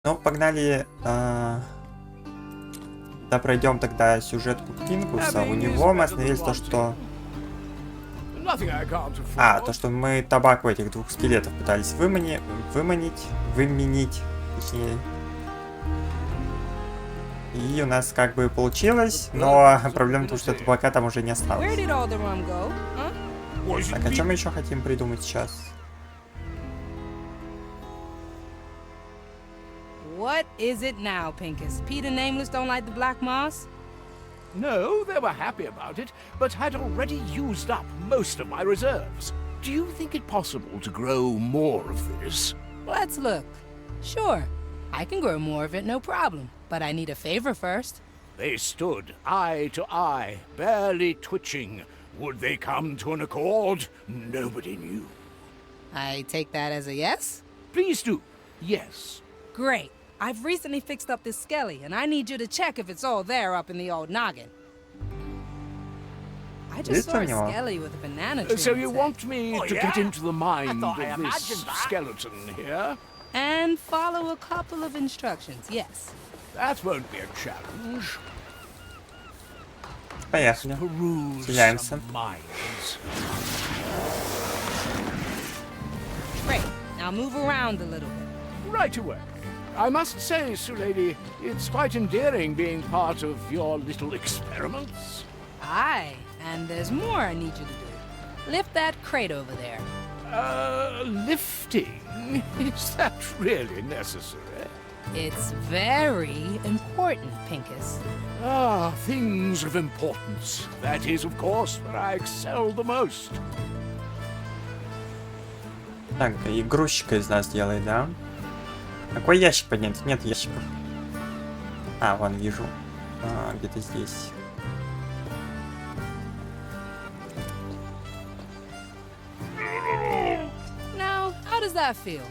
Ну, погнали. Да, пройдем тогда сюжетку Пинкуса. У него мы остановились то, что... то, что мы табак в этих двух скелетов пытались выменить, точнее. И у нас как бы получилось, но проблема в том, что табака там уже не осталось. Так, а что мы еще хотим придумать сейчас? What is it now, Pincus? Peter Nameless don't like the black moss? No, they were happy about it, but had already used up most of my reserves. Do you think it possible to grow more of this? Let's look. Sure, I can grow more of it, no problem. But I need a favor first. They stood eye to eye, barely twitching. Would they come to an accord? Nobody knew. I take that as a yes? Please do. Yes. Great. I've recently fixed up this skelly, and I need you to check if it's all there up in the old noggin. I just saw a skelly with a banana tree. So you want me to get into the mind of this skeleton here? And follow a couple of instructions, yes. That won't be a challenge. Поехали. Теряемся. Great. Now move around a little bit. Right away. I must say, Sue Lady, it's quite endearing being part of your little experiments. Aye, and there's more I need you to do. Lift that crate over there. Lifting? Is that really necessary? It's very important, Pincus. Ah, things of importance. That is, of course, where I excel the most. Так, и грузчика из нас делает, да? Какой ящик поднять? Нет ящиков. Вон вижу. Где-то здесь. Now, how does that feel?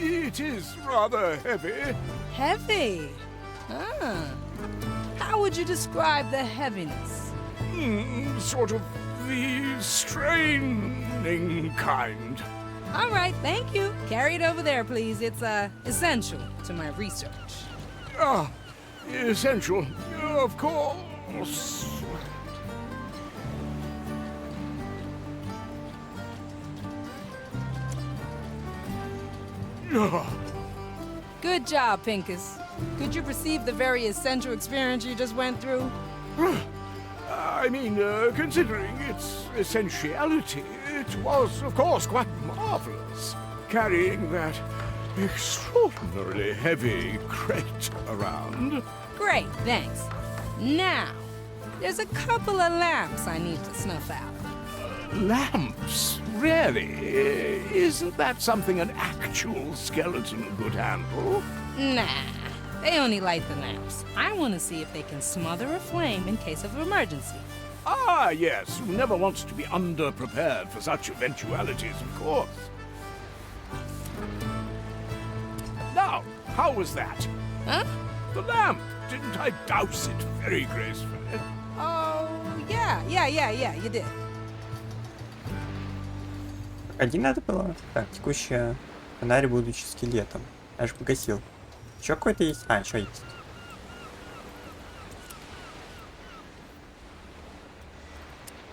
It is rather heavy. Heavy? How would you describe the heaviness? Sort of the straining kind. All right, thank you. Carry it over there, please. It's, essential to my research. Essential, of course. Good job, Pincus. Could you perceive the very essential experience you just went through? I mean, considering its essentiality, it was, of course, quite marvelous. Carrying that extraordinarily heavy crate around. Great, thanks. Now, there's a couple of lamps I need to snuff out. Lamps? Really? Isn't that something an actual skeleton could handle? Nah, they only light the lamps. I want to see if they can smother a flame in case of emergency. Ah, yes. Who never wants to be underprepared for such eventualities, of course. Now, how was that? Huh? The lamp. Didn't I douse it very gracefully? Oh, yeah, you did. Один надо было? Так, текущая фонарь, будучи скелетом. Я же погасил. Еще какой-то есть? Еще есть.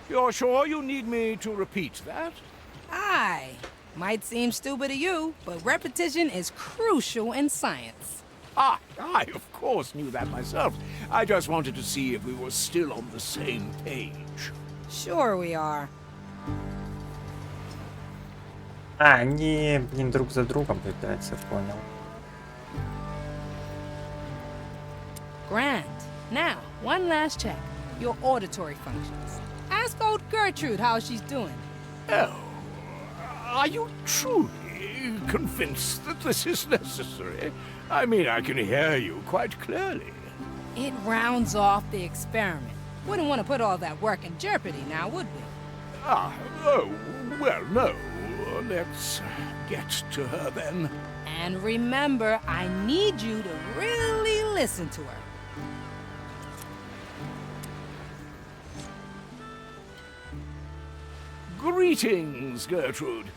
You're sure you need me to repeat that? Aye. Might seem stupid to you, but repetition is crucial in science. I, of course, knew that myself. I just wanted to see if we were still on the same page. Sure we are. Они, друг за другом пытаются, понял. Grand. Now, one last check. Your auditory functions. Ask old Gertrude how she's doing. Oh, are you truly convinced that this is necessary? I mean, I can hear you quite clearly. It rounds off the experiment. Wouldn't want to put all that work in jeopardy now, would we? Well, no. Let's get to her then. And remember, I need you to really listen to her. Greetings, Gertrude.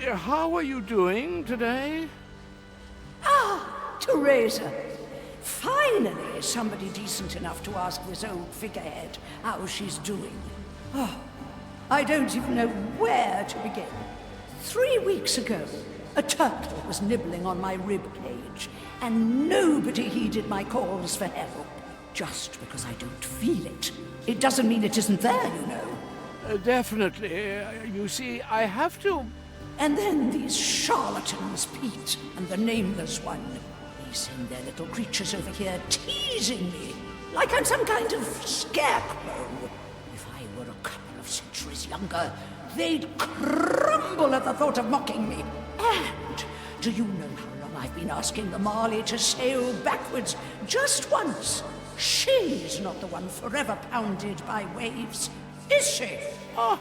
How are you doing today? Teresa! Finally, somebody decent enough to ask this old figurehead how she's doing. Oh, I don't even know where to begin. 3 weeks ago, a turtle was nibbling on my rib cage, and nobody heeded my calls for help. Just because I don't feel it, it doesn't mean it isn't there, you know. Definitely. You see, I have to... And then these charlatans, Pete and the nameless one, they send their little creatures over here teasing me, like I'm some kind of scarecrow. If I were a couple of centuries younger, they'd crumble at the thought of mocking me. And do you know how long I've been asking the Marley to sail backwards just once? She's not the one forever pounded by waves, is she? Ah,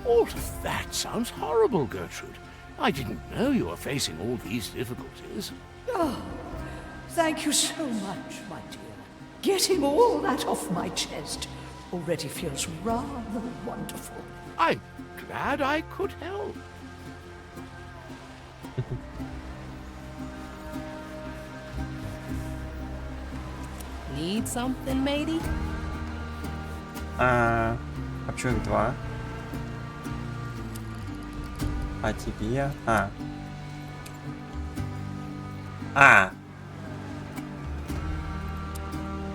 all of that sounds horrible, Gertrude. I didn't know you were facing all these difficulties. Oh, thank you so much, my dear. Getting all that off my chest already feels rather wonderful. I'm glad I could help. Need something, matey? А почему их 2? А тебе?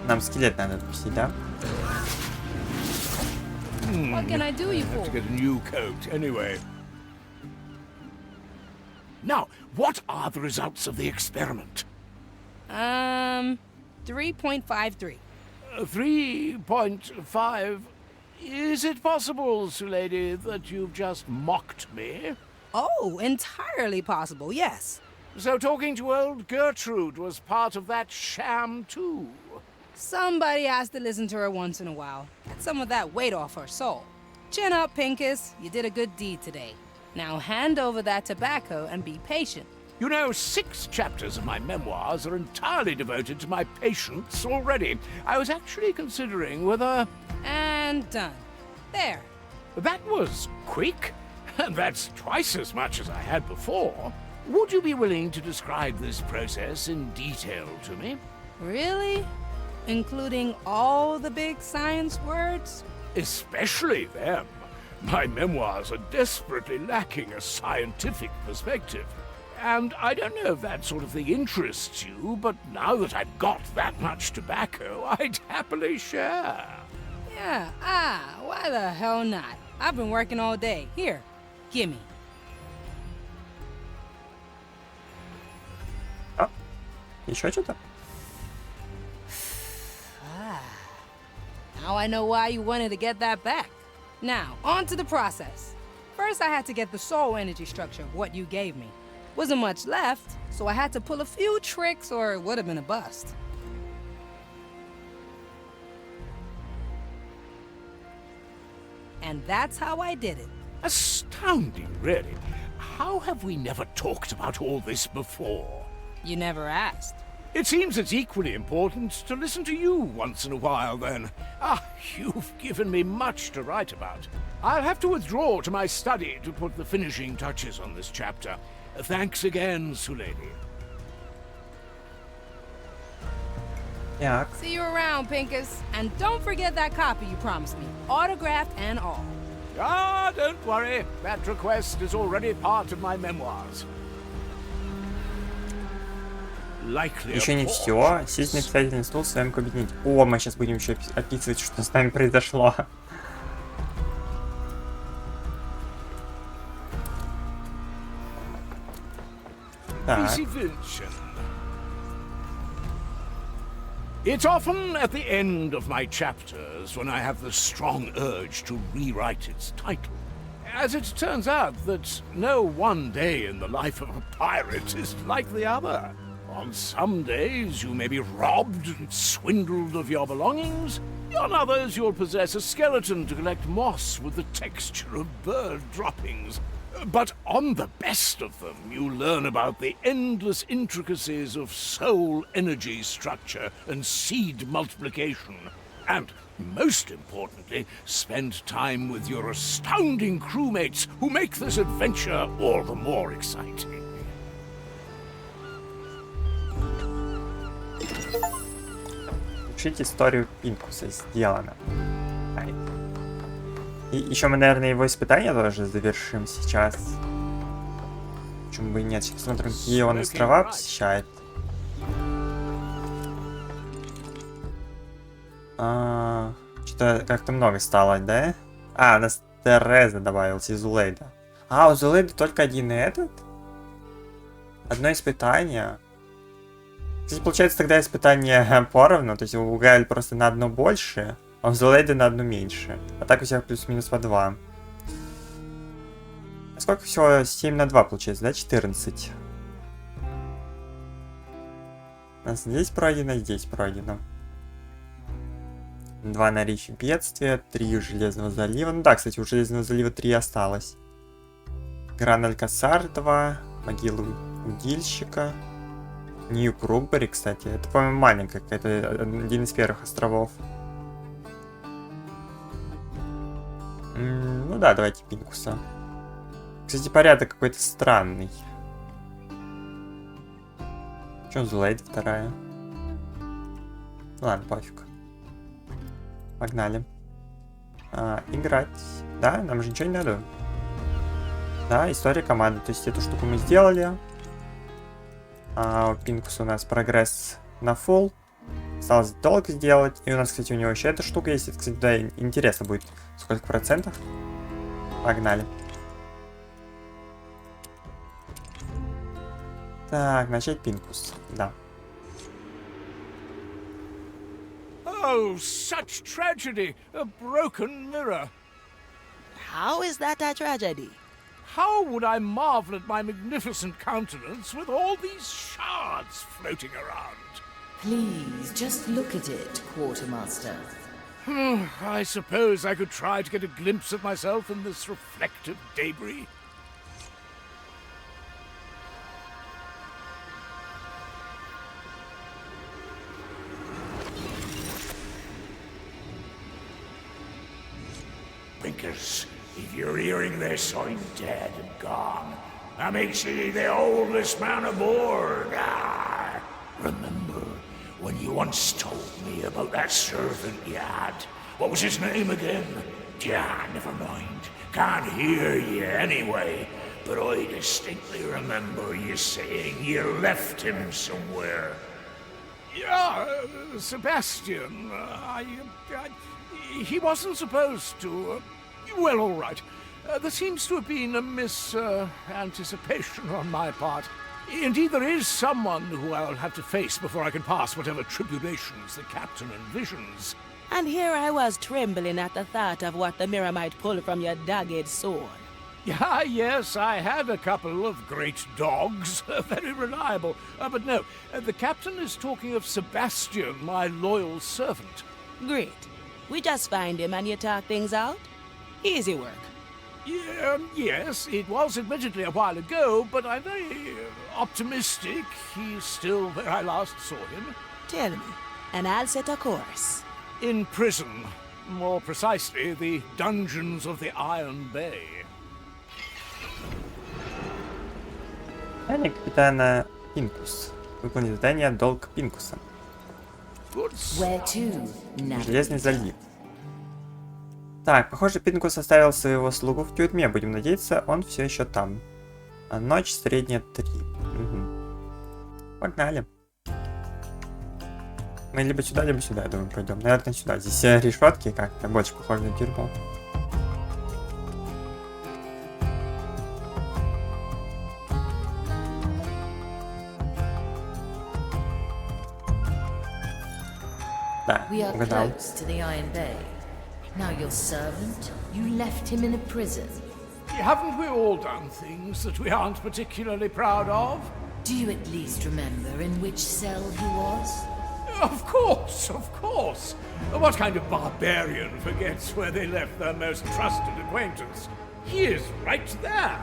Нам скелет надо отпустить, да? What can I do you I have for? to get a new coat, anyway. Now, what are the results of the experiment? 3.53. 3.5... Is it possible, Lady, that you've just mocked me? Oh, entirely possible, yes. So talking to old Gertrude was part of that sham, too? Somebody has to listen to her once in a while. Get some of that weight off her soul. Chin up, Pincus. You did a good deed today. Now hand over that tobacco and be patient. You know, 6 chapters of my memoirs are entirely devoted to my patients already. I was actually considering whether... And done. There. That was quick. That's twice as much as I had before. Would you be willing to describe this process in detail to me? Really? Including all the big science words? Especially them. My memoirs are desperately lacking a scientific perspective. And I don't know if that sort of thing interests you, but now that I've got that much tobacco, I'd happily share. Yeah, why the hell not? I've been working all day. Here, gimme. Еще что-то? Now I know why you wanted to get that back. Now, on to the process. First, I had to get the soul energy structure of what you gave me. Wasn't much left, so I had to pull a few tricks or it would have been a bust. And that's how I did it. Astounding, really. How have we never talked about all this before? You never asked. It seems it's equally important to listen to you once in a while, then. You've given me much to write about. I'll have to withdraw to my study to put the finishing touches on this chapter. Thanks again, Sulady. Так. See you around, Pincus. And don't forget that copy you promised me, autographed and all. Don't worry. That request is already part of my memoirs. Likely Еще не все. Сесть на писательный стол в своем кабинете. О, мы сейчас будем еще описывать, что с нами произошло. Так. It's often at the end of my chapters when I have the strong urge to rewrite its title. As it turns out that no one day in the life of a pirate is like the other. On some days you may be robbed and swindled of your belongings. On others you'll possess a skeleton to collect moss with the texture of bird droppings. But on the best of them, you learn about the endless intricacies of soul energy structure and seed multiplication. And, most importantly, spend time with your astounding crewmates who make this adventure all the more exciting. Учить историю Пинкуса. Сделано. И еще мы, наверное, его испытания тоже завершим сейчас. Почему бы и нет? Сейчас смотрим, какие он острова посещает. Что-то как-то много стало, да? А, нас Тереза добавился из Улейда. А, у Улейда только один этот? Одно испытание. Кстати, получается тогда испытание поровну, то есть у Гаэль просто на одно больше, а у Улейда на одно меньше. А так у всех плюс-минус по 2. А сколько всего? 7 на 2 получается, да? 14. У нас здесь пройдено, здесь пройдено. 2 на речи бедствия, 3 у Железного залива. Ну да, кстати, у Железного залива 3 осталось. Гран Алькасар 2, могила удильщика. Нью Крукбери, кстати. Это, по-моему, маленькая какая-то, один из первых островов. Ну да, давайте Пинкуса. Кстати, порядок какой-то странный. Чё Зулейд вторая? Ладно, пофиг. Погнали. Играть. Да, нам же ничего не надо. Да, история команды. То есть эту штуку мы сделали. У Пинкуса у нас прогресс на full. Осталось долг сделать. И у нас, кстати, у него еще эта штука есть. Это, кстати, да, интересно будет. Сколько процентов? Погнали. Так, начать Пинкус. Да. Oh, such tragedy! A broken mirror. How is that a tragedy? How would I marvel at my magnificent countenance with all these shards floating around? Please, just look at it, Quartermaster. I suppose I could try to get a glimpse of myself in this reflective debris. Pinkers, if you're hearing this, I'm dead and gone. That makes me the oldest man aboard. Remember when you once told me about that servant you had? What was his name again? Yeah, never mind. Can't hear you anyway. But I distinctly remember you saying you left him somewhere. Yeah, Sebastian. He wasn't supposed to. Well, all right. There seems to have been a anticipation on my part. Indeed, there is someone who I'll have to face before I can pass whatever tribulations the captain envisions. And here I was trembling at the thought of what the mirror might pull from your dogged sword. Yeah, yes, I had a couple of great dogs, very reliable. But no, the captain is talking of Sebastian, my loyal servant. Great. We just find him and you talk things out? Easy work. Yes, it was admittedly a while ago, but I'm very optimistic he's still where I last saw him. Tell me, and I'll set a course. In prison. More precisely, the dungeons of the Iron Bay. Задание капитана Пинкус. Выполнить задание «Долг Пинкуса». Where to, Железный залив. Так, похоже, Пинкус оставил своего слугу в тюрьме. Будем надеяться, он все еще там. Ночь средняя 3. Угу. Погнали. Мы либо сюда, я думаю, пойдем. Наверное, сюда. Здесь решетки как-то больше похожи на тюрьму. Да, We are угадал. close to the Iron Bay. Now your servant, you left him in a prison. Haven't we all done things that we aren't particularly proud of? Do you at least remember in which cell he was? Of course, of course. What kind of barbarian forgets where they left their most trusted acquaintance? He is right there.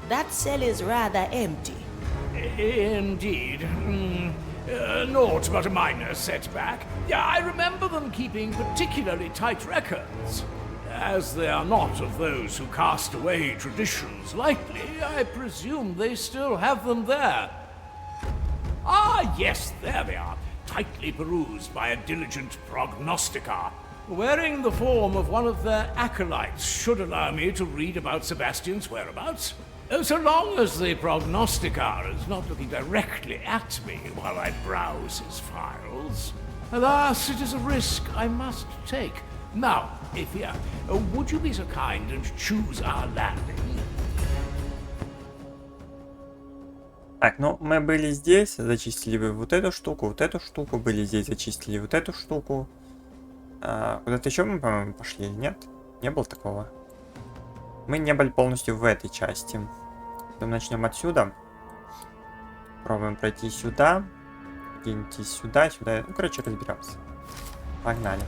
That cell is rather empty. Indeed. Naught but a minor setback. Yeah, I remember them keeping particularly tight records. As they are not of those who cast away traditions lightly, I presume they still have them there. Ah, Ah, yes, there they are, tightly perused by a diligent prognosticar. Wearing the form of one of their acolytes should allow me to read about Sebastian's whereabouts. So long as the prognosticar is not looking directly at me while I browse his files. Alas, it is a risk I must take. Now, if here, would you be so kind and choose our landing? Так, ну мы были здесь, зачистили бы вот эту штуку, были здесь, зачистили вот эту штуку. Куда-то еще мы, по-моему, пошли, нет? Не было такого. Мы не были полностью в этой части. Потом начнем отсюда. Пробуем пройти сюда. Где-нибудь сюда, сюда. Ну, короче, разберемся. Погнали.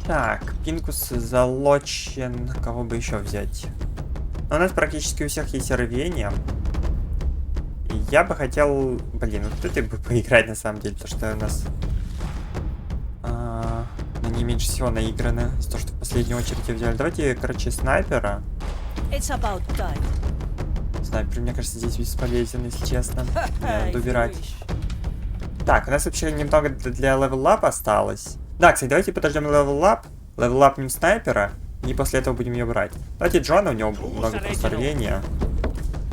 Так, Пинкус залочен. Кого бы еще взять? Но у нас практически у всех есть рвение. И я бы хотел... Блин, вот это бы поиграть на самом деле, потому что у нас... Они меньше всего наиграны. То, что в последнюю очередь я взял. Давайте, короче, снайпера. Снайпер, мне кажется, здесь бесполезен, если честно. Надо убирать. Так, у нас вообще немного для левел-ап осталось. Да, кстати, давайте подождем левел-ап. Левел-апнем снайпера. И после этого будем ее брать. Давайте Джона, у него много просто рвения.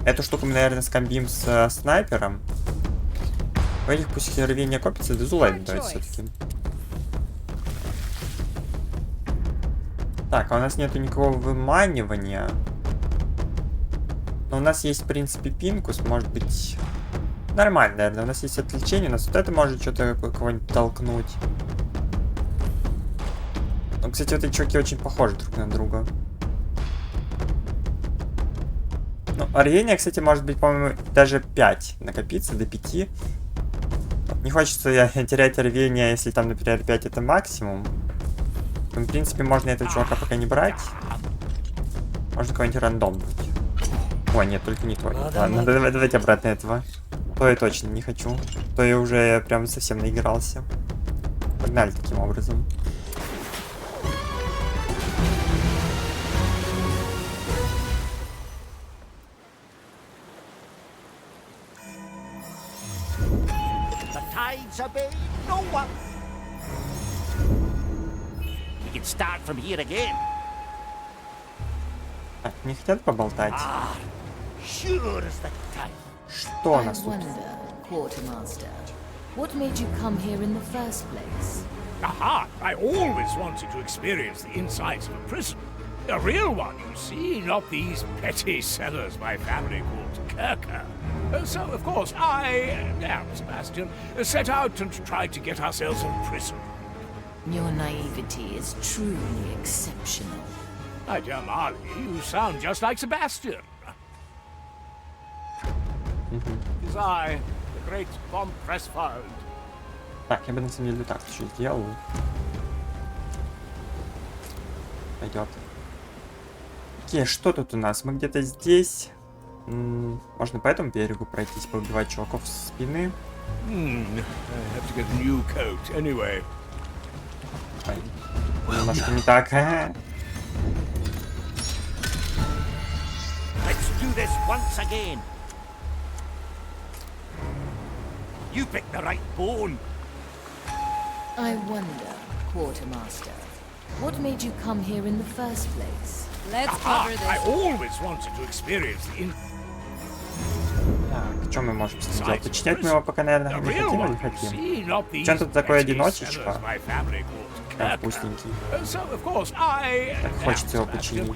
Эту штуку мы, наверное, скомбим с снайпером. У этих пусть рвение копится. Да Зулайден давайте все-таки. Так, а у нас нету никакого выманивания. Но у нас есть, в принципе, Пинкус. Может быть, нормально, наверное. У нас есть отвлечение. У нас вот это может что-то кого-нибудь толкнуть. Ну, кстати, вот эти чуваки очень похожи друг на друга. Ну, рвение, кстати, может быть, по-моему, даже 5 накопиться, до 5. Не хочется терять рвение, если там, например, 5 это максимум. В принципе, можно этого чувака пока не брать. Можно какой-нибудь рандом быть. Ой, нет, только не то. Ладно, давайте обратно этого. То я точно не хочу. То я уже прям совсем наигрался. Погнали таким образом. Start from here again. Так, не хотят поболтать? Sure as the time. Что у нас тут? Quartermaster, what made you come here in the first place? Aha! I always wanted to experience the insides of a prison. A real one, you see, not these petty cellars my family called Kirker. So, of course, I, Sebastian, set out and tried to get ourselves a prison. Your naivety is truly exceptional. My dear Marley, you sound just like Sebastian. It is I, the great Von Pressfeld. Так, я бы на самом деле так еще сделал. Пойдет. Окей, что тут у нас? Мы где-то здесь. Можно по этому берегу пройтись, поубивать чуваков со спины. I have to get a new coat anyway. Немножко не так. Let's do this once again. You picked the right bone. I wonder, Quartermaster, what made you come here in the first place? Let's Aha! cover I this. always wanted to experience the Так, что мы можем с ним делать? Починять мы его пока, наверное, не хотим или хотим? Чем тут такое одиночечко? Прям вкусненький. Так хочется его починить.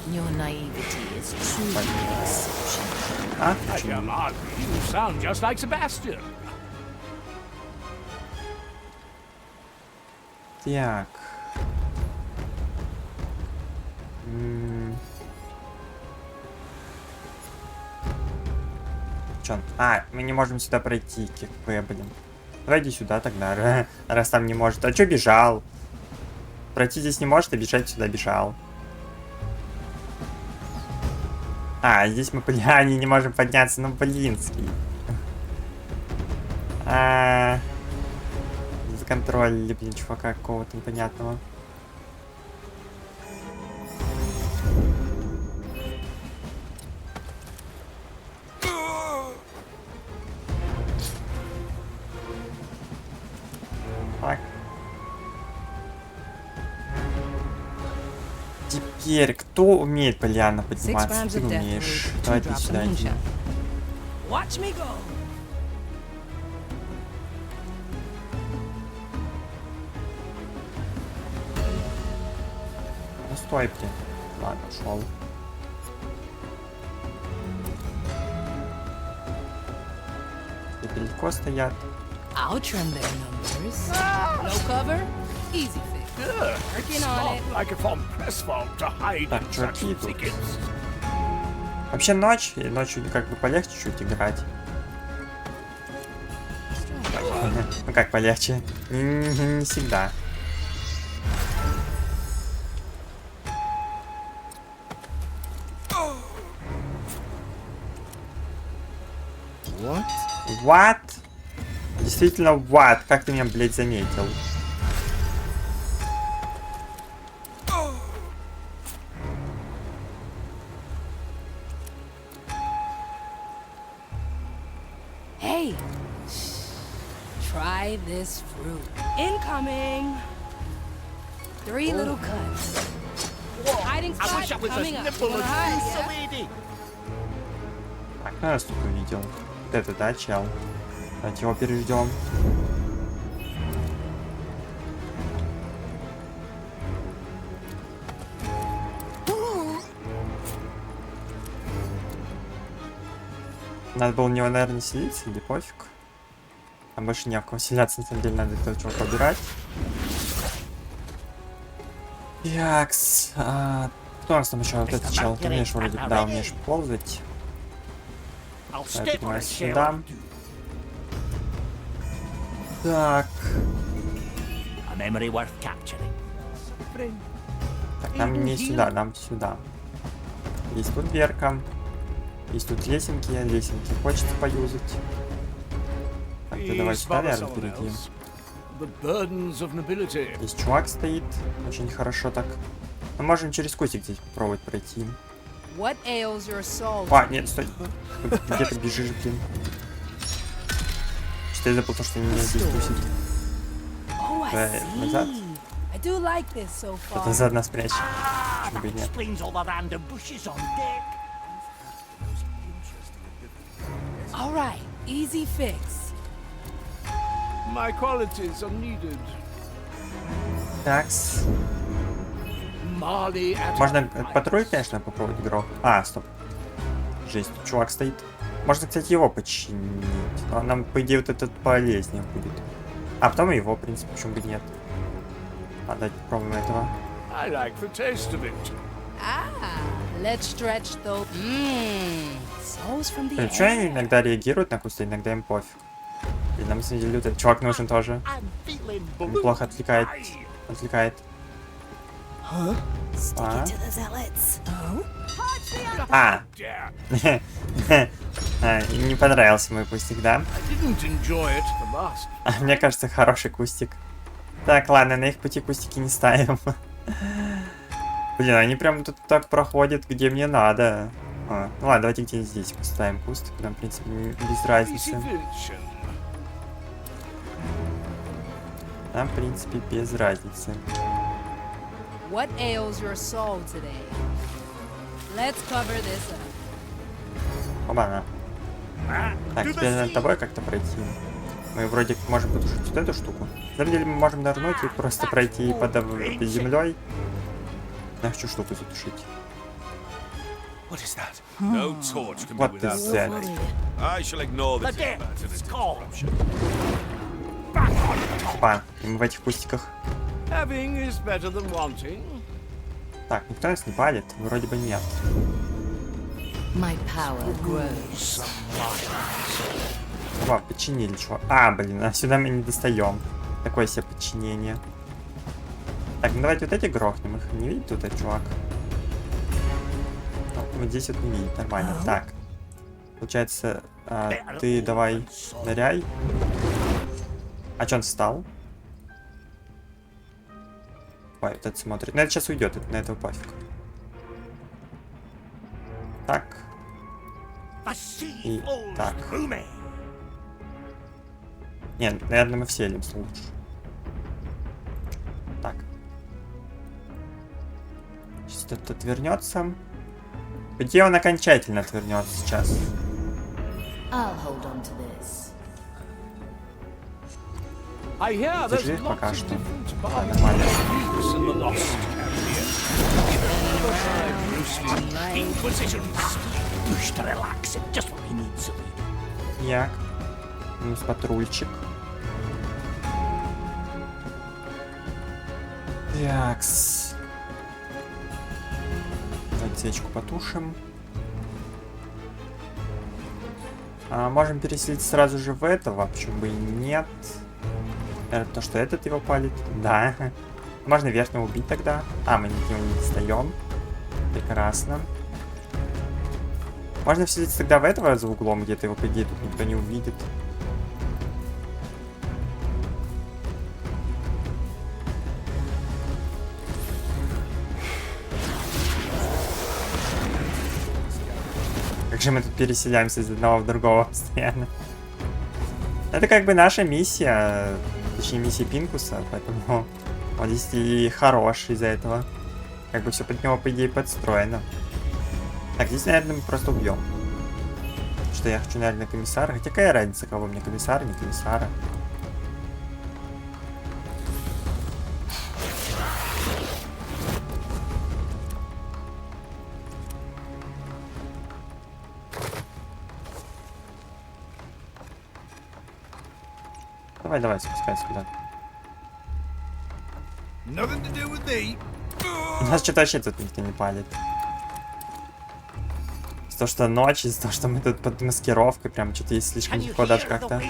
Your naivety is truly exceptional. А? Почему? You sound just like Sebastian. Так. Чё? А, мы не можем сюда пройти, блин. Давай иди сюда тогда, раз там не может. А чё бежал? Пройти здесь не может, а бежать сюда бежал. А, здесь мы, блин, не можем подняться, ну, блинский. Законтролили, блин, чувака какого-то непонятного. Теперь, кто умеет поляна 6 подниматься? grams Ты of death умеешь. root, 2 Давай ты drops of сюда иди. moonshine. Watch me go. Ну стой, блин. Ладно, шел. Теперь далеко стоят. I'll trim their numbers. No cover? Easy fix. Working on it. Like a from Pressfault to hide Так, in чуваки such идут. thickets. Вообще ночь, и ночью как бы полегче чуть играть. Ну как полегче? Не всегда. What? Действительно, what? Как ты меня, блядь, заметил? Hey. Try this fruit. Incoming. 3 little cuts. Hiding spot coming up. Wanna hide, yeah? Так, ну, я нас тут увидел. Вот это, да, чел? Давайте его переждем. Надо было в него, наверное, селиться, или пофиг. Там больше не в кого селяться, на самом деле, надо этого чувака убирать. Якс. Кто у нас там еще? Вот этот чел. Ты умеешь вроде, да, умеешь ползать. Я поднимаюсь сюда. Так. Так, нам не сюда, нам сюда. Есть тут дверка. Есть тут лесенки, лесенки хочется поюзать. Так, ты давай сюда, наверное, впереди. Здесь чувак стоит, очень хорошо так. Мы можем через кустик здесь попробовать пройти. What ails your soul? А, нет, стой. Где ты бежишь, блин? Что я забыл, что меня здесь тусит. Oh, I Давай назад. see. I do like this so Что-то far. назад нас спрячь. Почему бы и нет? All right, easy fix. My qualities are needed. Такс. Marley at Можно патруль, конечно, попробовать игрок. А, стоп. Жесть, тут чувак стоит. Можно, кстати, его починить. Но нам, по идее, вот этот полезнее будет. А потом и его, в принципе, почему бы нет. А, давайте попробуем этого. I like the taste of it. Ah, let's stretch those. Mmm, souls from the Почему они air. иногда реагируют на кусты, иногда им пофиг. И нам, на самом деле, этот чувак нужен тоже. Неплохо отвлекает. Отвлекает. А? А. Им не понравился мой кустик, да? I didn't enjoy it the last. А мне кажется, хороший кустик. Так, ладно, на их пути кустики не ставим. Блин, они прям тут так проходят, где мне надо. Ну ладно, давайте где здесь поставим кустик. Нам, в принципе, без разницы. Нам, в принципе, без разницы. What ails your soul today? Let's cover this up. Оба-на. Так, теперь над тобой как-то пройти. Мы вроде можем потушить вот эту штуку. На самом деле мы можем нырнуть и просто пройти под землей. Я хочу штуку затушить. What is that? No torch can be Вот without is that. flame. I shall ignore this interruption. Опа, и мы в этих кустиках. Having is better than wanting. Так, никто нас не палит? Вроде бы нет. My power grows. Опа, починили, чувак. А, блин, а сюда мы не достаем. Такое себе подчинение. Так, ну давайте вот эти грохнем. Их не видит тут этот чувак? Ну, вот здесь вот не видит, нормально. Так. Получается, ты давай ныряй. А чё он встал? Ой, вот это смотрит. Ну, это сейчас уйдет, на этого пофиг. Так. И так. Нет, наверное, мы все лимс лучше. Так. Сейчас есть этот отвернется. Где он окончательно отвернется сейчас? I'll hold on to this. I hear there's Держи lots пока of что. different Да, bargain нормально. techniques in the lost area. Inquisitions. Push to relax. Just what he needs to be. Як. Минус патрульчик. Якс. Давайте свечку потушим. Можем переселить сразу же в этого, почему бы и нет. Наверное, то, что этот его палит. Да. Можно верхнего убить тогда. Мы его не достаем. Прекрасно. Можно вселиться тогда в этого за углом, где-то его, по идее, тут никто не увидит. Как же мы тут переселяемся из одного в другого постоянно. Это как бы наша миссия, точнее миссия Пинкуса, поэтому он здесь и хорош из-за этого. Как бы все под него, по идее, подстроено. Так, здесь, наверное, мы просто убьем. Что я хочу, наверное, комиссара. Хотя какая разница, кого мне, комиссара, не комиссара. Давай, спускайся куда-то. У нас что-то вообще тут никто не палит. Из-за того, что ночь, из-за того, что мы тут под маскировкой, прям что-то есть слишком легко даже как-то.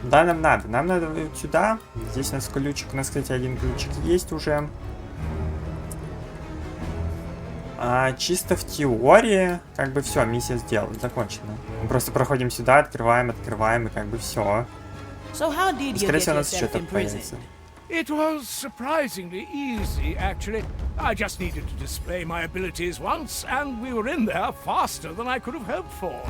Да, нам надо. Нам надо вот сюда. Здесь у нас ключик. У нас, кстати, один ключик есть уже. Чисто в теории, как бы все, миссия сделана, закончена. Мы просто проходим сюда, открываем, и как бы все. Скорее всего, у нас что-то появится. It was surprisingly easy, actually. I just needed to display my abilities once, and we were in there faster than I could have hoped for.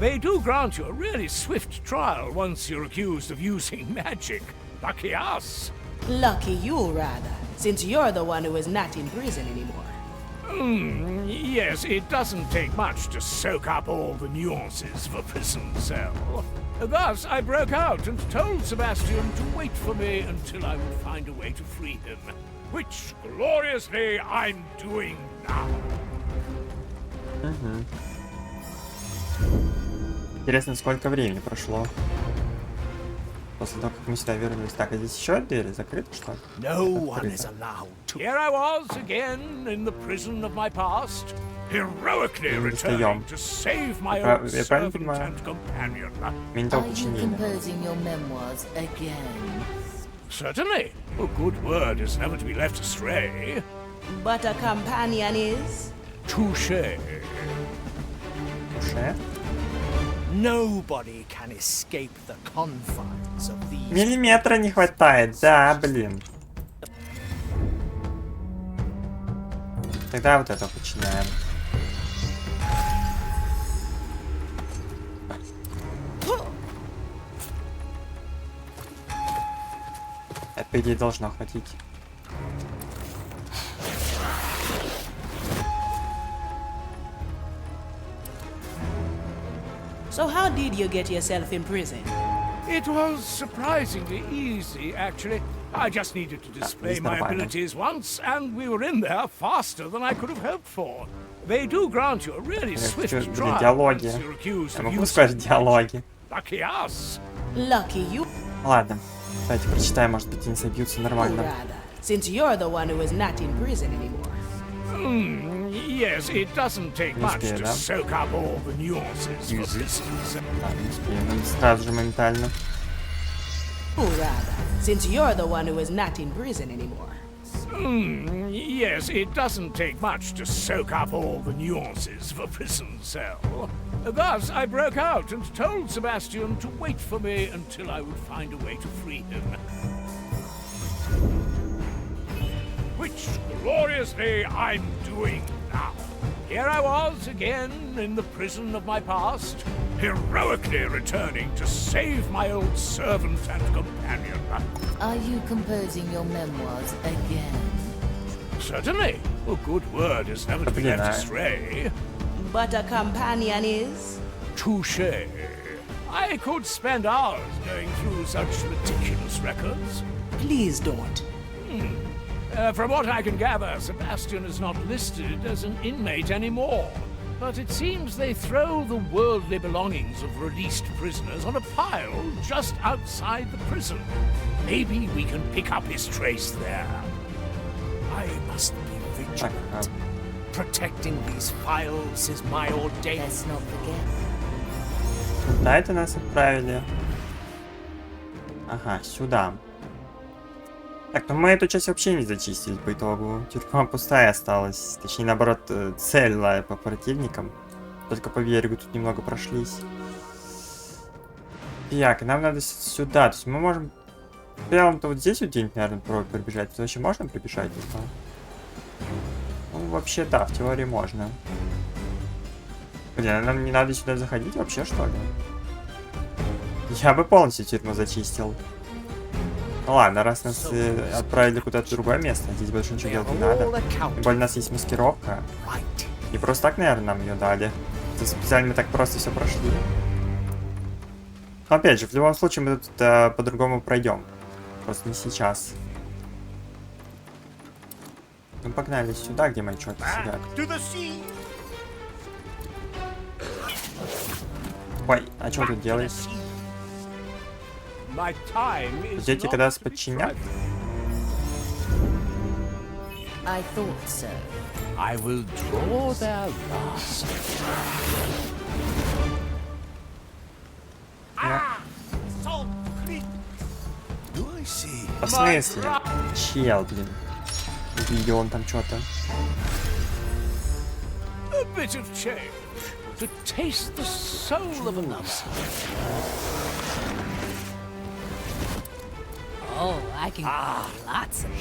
They do grant you a really swift trial once you're accused of using magic. Lucky us. Lucky you, rather, since you're the one who is not in prison anymore. Yes, it doesn't take much to soak up all the nuances of a prison cell. Thus, I broke out and told Sebastian to wait for me until I would find a way to free him. Which, gloriously, I'm doing now. Интересно, сколько времени прошло после того, как мы сюда вернулись. Так, а здесь еще двери закрыты, что ли? No one is allowed to. Here I was again in the prison of my past, heroically returning to save my old servant and companion. Мне не Are только you починили. composing your memoirs again? Certainly, a good word is never to be left astray. But a companion is? Touché. Душе. Nobody can escape the confines of these. Миллиметра не хватает, да, блин. Тогда вот это починаем. Это, по идее, должно хватить. So how did you get yourself in prison? It was surprisingly easy, actually. I just needed to display my abilities once, and we were in there faster than I could have hoped for. They do grant you a really swift trial once Диалоги. you're accused Я of могу using сказать диалоги. Lucky us. Lucky you, Ладно. Давайте прочитаем, может быть, они собьются нормально. rather, since you're the one who is not in prison anymore. Yes, it doesn't take much успею, to да? soak up all the nuances of this. Да, не успею. Надо сразу же моментально. Rather, since you're the one who is not in prison anymore. Yes, it doesn't take much to soak up all the nuances of a prison cell. Thus, I broke out and told Sebastian to wait for me until I would find a way to free him. Which, gloriously, I'm doing now. Here I was again in the prison of my past, heroically returning to save my old servant and companion. Are you composing your memoirs again? Certainly. A good word is never to be left astray. But a companion is? Touché. I could spend hours going through such meticulous records. Please don't. From what I can gather, Sebastian is not listed as an inmate anymore. But it seems they throw the worldly belongings of released prisoners on a pile just outside the prison. Maybe we can pick up his trace there. I must be vigilant. Protecting these files is my ordained. Let's not forget. Куда это нас отправили? Ага, сюда. Так, ну мы эту часть вообще не зачистили по итогу. Тюрьма пустая осталась. Точнее, наоборот, целая по противникам. Только по берегу тут немного прошлись. Так, нам надо сюда. То есть мы можем... Прямо-то вот здесь вот где-нибудь, наверное, пробежать. Тут вообще можно пробежать? Ну, вообще, да, в теории можно. Блин, нам не надо сюда заходить вообще, что ли? Я бы полностью тюрьму зачистил. Ну ладно, раз нас отправили куда-то в другое место, здесь больше ничего делать не надо. Тем более у нас есть маскировка. И просто так, наверное, нам ее дали. Специально мы так просто все прошли. Но опять же, в любом случае мы тут по-другому пройдем. Просто не сейчас. Ну погнали сюда, где мальчоки сидят. Ой, а что тут делаешь? Ждете, когда нас подчинят? I thought so. I will draw their last. В смысле? Чел, блин. Увидел он там что-то. A bit of change to taste the soul of another. Oh, I can lots of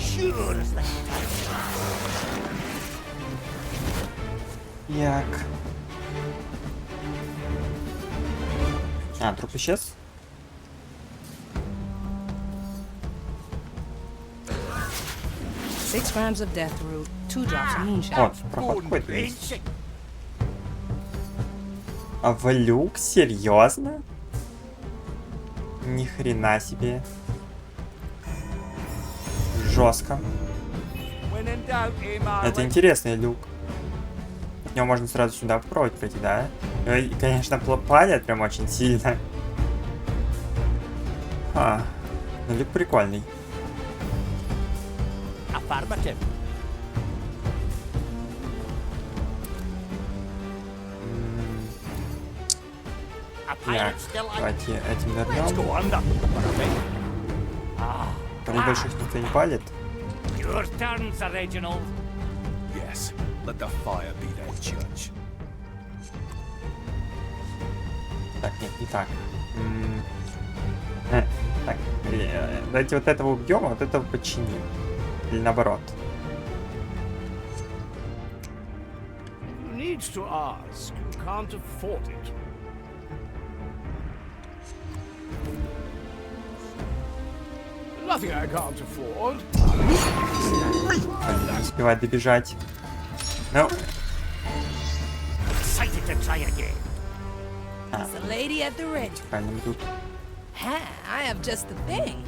Як. А, труп исчез? $6 grams of death root, 2 drops of moonshine. Вот, проход какой-то есть. А в люк? Серьезно? Ни хрена себе. Жестко. Это интересный люк. От него можно сразу сюда попробовать пройти, да? И, конечно, палят прям очень сильно. А, но люк прикольный. Так, давайте этим вернем. Вроде больше их никто не палит. Yes, let the fire be their judge. Так, нет, не так. Так, давайте вот этого убьем, а вот этого подчиним. Или наоборот. Needs to ask, you can't afford it. Nothing I can't afford. Не успевает добежать. Ну. It's a lady at the ready. Правильно, тут. I have just the thing.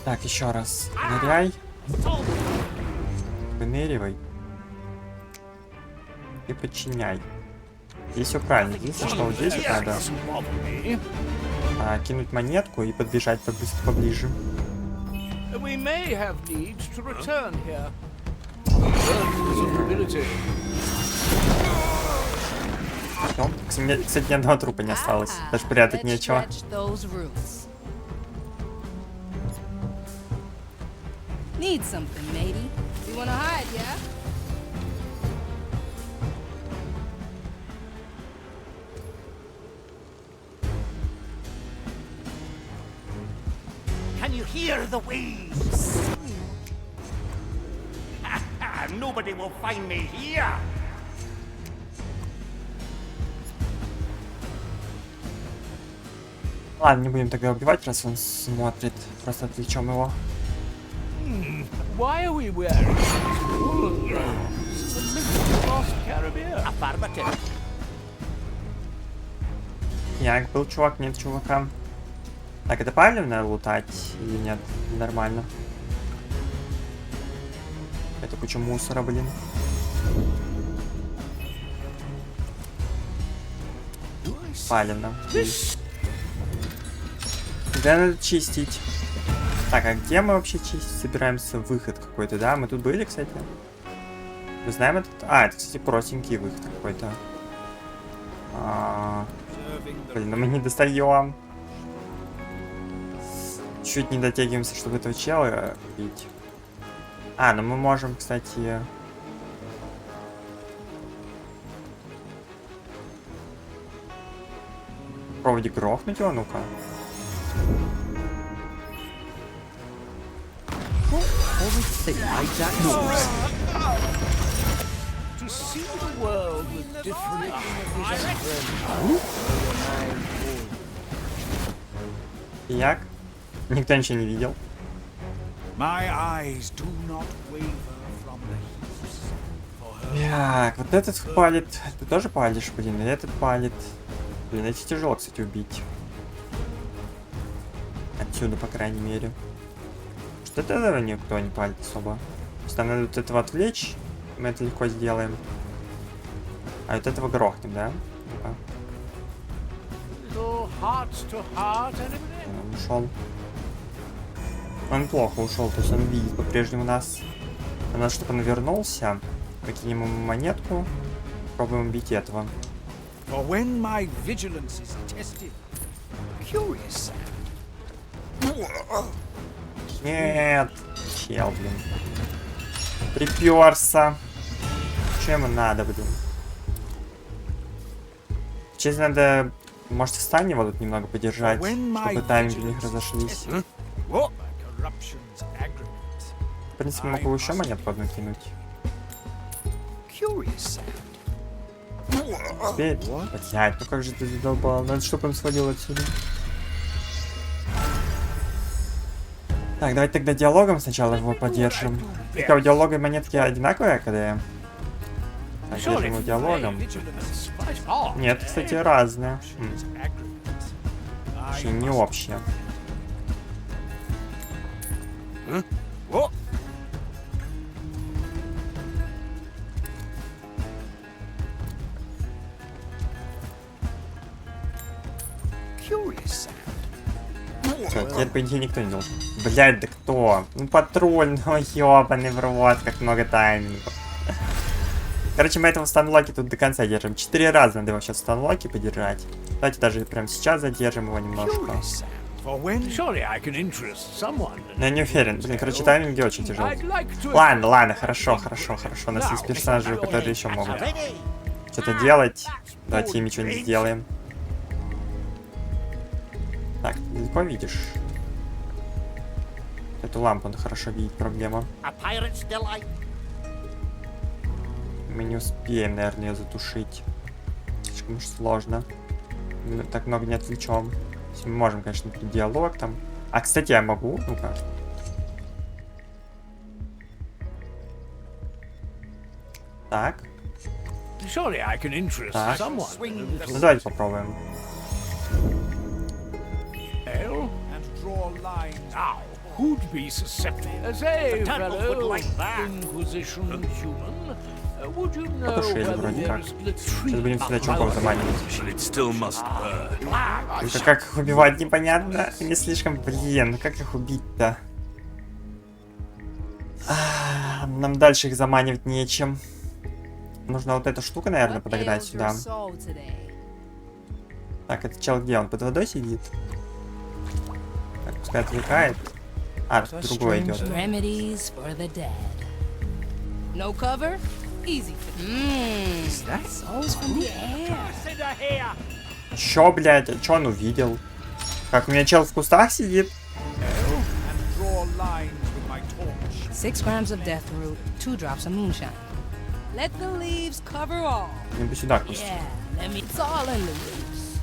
Так, еще раз. Ныряй. Выныривай. И подчиняй. Здесь все правильно. Единственное, что вот здесь вот надо кинуть монетку и подбежать поближе. Ну, кстати, ни одного трупа не осталось. Даже прятать нечего. Need something, matey. You wanna hide, yeah? Can you hear the waves? Nobody will find me here. Ладно, не будем тогда убивать, раз он смотрит. Просто отвлечем его. Why are we wearing woolen robes? The myth lost Caribbean. Affirmative. Як был чувак, нет чувака. Так, это правильно надо лутать или нет? Нормально. Это куча мусора, блин. Палевно. Да, надо чистить. Так, а где мы вообще чистить собираемся? Выход какой-то, да? Мы тут были, кстати. Мы знаем этот... А, это, кстати, простенький выход какой-то. Блин, ну мы не достаем. Чуть не дотягиваемся, чтобы этого чела убить. А, ну мы можем, кстати... Попробовать грохнуть его, ну-ка. To see the world with different Як? Никто ничего не видел. My eyes do not waver from the heaps. For her Так, вот этот палит. Ты тоже палишь, блин, и этот палит. Блин, эти тяжело, кстати, убить. Отсюда, по крайней мере. Что от этого никто не палит особо. То есть нам надо вот этого отвлечь. Мы это легко сделаем. А вот этого грохнем, да? Ну-ка. little heart-to-heart enemy. Он ушел. Он плохо ушел, то есть он видит по-прежнему нас. А надо, чтобы он вернулся. Выкинем ему монетку. Пробуем убить этого. For when my vigilance is tested, curious sound. Нет! Чел, блин. Приперся. Чем ему надо, блин? Честно, надо... Может, встань его тут немного подержать, чтобы тайминги у них разошлись. What? Corruption's aggregate. В принципе, могу еще монетку одну кинуть. Curious sound. Теперь... Блядь, ну как же ты задолбал? Надо, чтобы он свалил отсюда. Так, давайте тогда диалогом сначала его поддержим. Только у диалога и монетки одинаковые, когда я... Так, держим его диалогом. Нет, кстати, разные. Вообще не общие. Всё, теперь, по идее, никто не должен. Блядь, да кто? Ну, патруль, ну, ёбаный в рот, как много таймингов. Короче, мы этого станлоки тут до конца держим. 4 раза надо его сейчас в станлоке подержать. Давайте даже прямо сейчас задержим его немножко. Но я не уверен. Блин, короче, тайминги очень тяжелые. Ладно, ладно, хорошо, хорошо, хорошо. У нас есть персонажи, которые еще могут что-то делать. Давайте им ничего не сделаем. Так, далеко видишь? Эту лампу надо хорошо видеть, проблема. Мы не успеем, наверное, ее затушить. Слишком уж сложно. Мы так много не отвлечем. Мы можем, конечно, тут диалог там. А, кстати, я могу. Ну-ка. Так. Так. Ну, давайте попробуем. Who'd be susceptible as a fellow Inquisition human? Would you know whether there's Сейчас будем сюда чуваков заманивать. still must burn? Только как их убивать непонятно. Они слишком... Блин, ну как их убить-то? Нам дальше их заманивать нечем. Нужно вот эту штуку, наверное, подогнать сюда. Так, этот чел где? Он под водой сидит? Так, пускай отвлекает. А, тут другой идет. No cover? Easy. Souls from the air. Чё, блядь? А чё он увидел? Как у меня чел в кустах сидит? 6 grams of death root, 2 drops of moonshine. Let the leaves cover all. Мне бы сюда куст. Yeah, let me. It's all in the roots.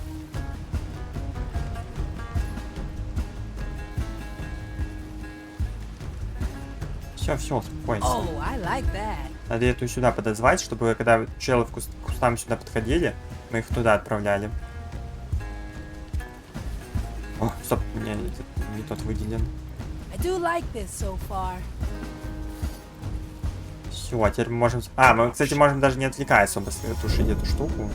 Все, успокойся. Oh, I like that. Надо эту сюда подозвать, чтобы когда челы к кустам сюда подходили, мы их туда отправляли. О, стоп, у меня не тот выделен. I do like this so far. Все, теперь мы можем... А, мы, кстати, можем даже не отвлекая особо тушить эту штуку.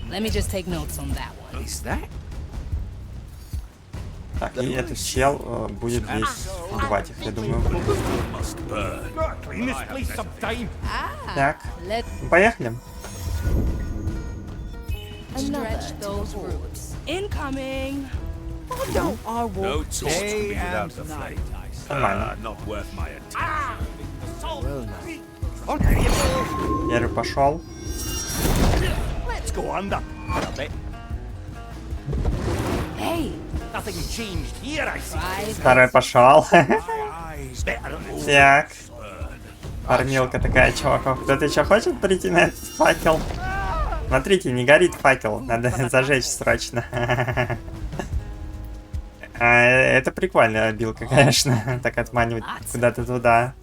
Let me just take notes on that one. Is that? Так, и этот чел будет здесь убивать их, я думаю. Так, Let's поехали. stretch those roots. Incoming. Oh, no. Our No wolf. day and night. Нормально. Not worth my attention. Первый пошел. Let's go under. A bit. Hey, Nothing changed here, I see. try Второй пошел. Eyes better than Так. Фармилка такая, чуваков. Кто-то еще хочет прийти на этот факел? Смотрите, не горит факел. Надо зажечь срочно. Это прикольная билка, конечно. Так отманивать куда-то туда.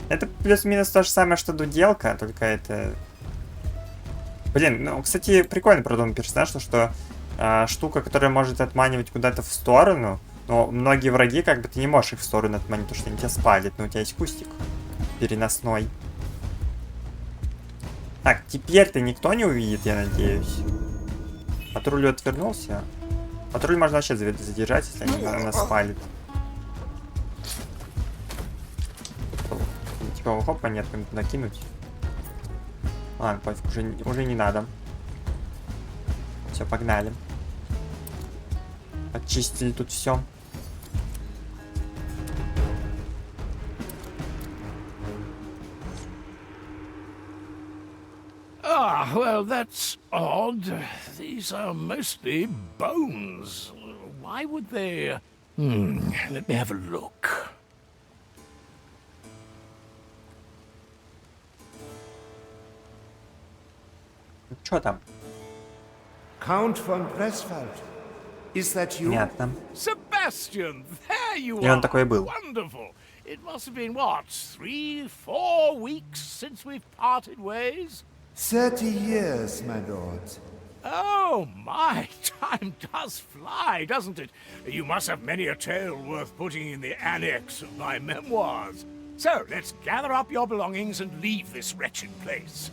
Это плюс-минус то же самое, что дуделка, только это... Блин, ну, кстати, прикольно продуман персонаж, что штука, которая может отманивать куда-то в сторону, но многие враги, как бы, ты не можешь их в сторону отманить, потому что они тебя спалят, но у тебя есть кустик переносной. Так, теперь-то никто не увидит, я надеюсь. Патруль отвернулся. Патруль можно вообще задержать, если они нас спалят. Типа, хоп, монетками туда кинуть. Ладно, пофиг, уже не надо. Все, погнали. Очистили тут все. Ah, well, that's odd. These are mostly bones. Why would they... let me have a look. Что там? Count von Presswald. Is that you? Понятно. Sebastian, there you И он are. такой был. Wonderful. It must have been, what, 3-4 weeks since we've parted ways? 30 years, my lord. Oh, my, time does fly, doesn't it? You must have many a tale worth putting in the annex of my memoirs. So, let's gather up your belongings and leave this wretched place.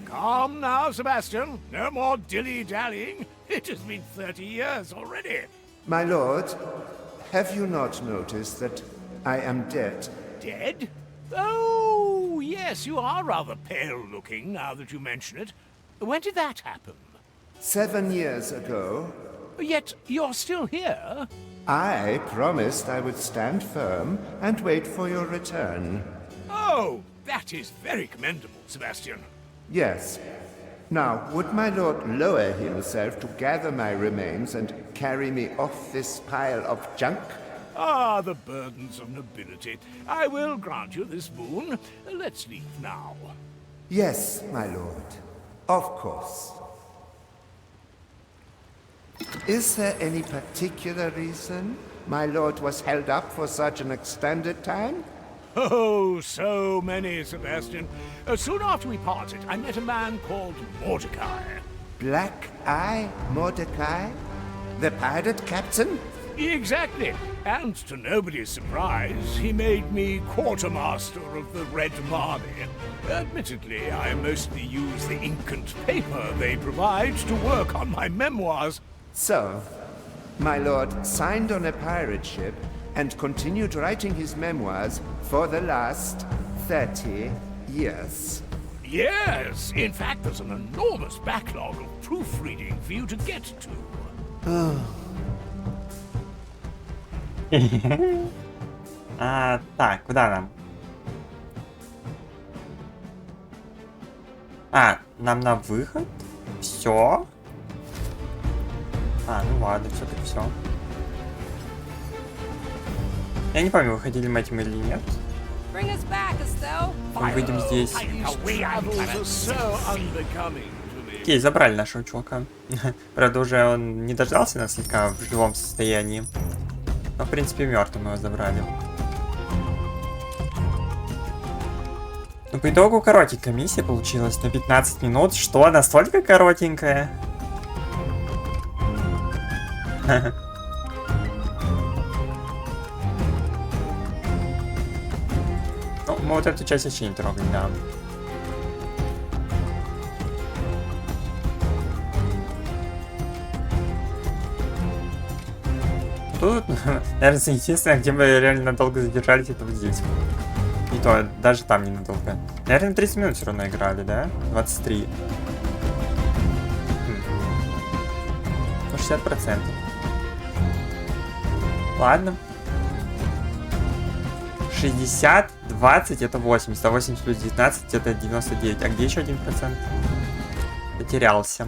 Calm now, Sebastian. No more dilly-dallying. It has been 30 years already. My lord, have you not noticed that I am dead? Dead? Oh, yes, you are rather pale-looking now that you mention it. When did that happen? 7 years ago, Yet you're still here. I promised I would stand firm and wait for your return. Oh, that is very commendable, Sebastian. Yes. Now, would my lord lower himself to gather my remains and carry me off this pile of junk? Ah, the burdens of nobility. I will grant you this boon. Let's leave now. Yes, my lord. Of course. Is there any particular reason my lord was held up for such an extended time? Oh, so many, Sebastian. Soon after we parted, I met a man called Mordecai. Black Eye Mordecai? The pirate captain? Exactly. And to nobody's surprise, he made me quartermaster of the Red Marley. Admittedly, I mostly use the ink and paper they provide to work on my memoirs. So, my lord signed on a pirate ship and continued writing his memoirs for the last 30 years. Yes, in fact, there's an enormous backlog of proofreading for you to get to. Так, куда нам? Нам на выход? Все? Ну ладно, все-таки все. Я не помню, выходили мы этим или нет. Bring us back, Estelle. Мы выйдем здесь. Travels are so unbecoming to me. Окей, забрали нашего чувака. Правда, уже он не дождался нас слегка в живом состоянии. Но, в принципе, мертвым мы его забрали. Ну, по итогу коротенькая миссия получилась на 15 минут. Что, настолько коротенькая? Ну, мы вот эту часть вообще не трогали, да. Тут, наверное, единственное, где мы реально надолго задержались, это вот здесь. И то, даже там ненадолго. Наверное, 30 минут все равно играли, да? 23. Ну, 60%. Ладно. 60, 20 это 80, а 80 плюс 19 это 99. А где еще 1%? Потерялся.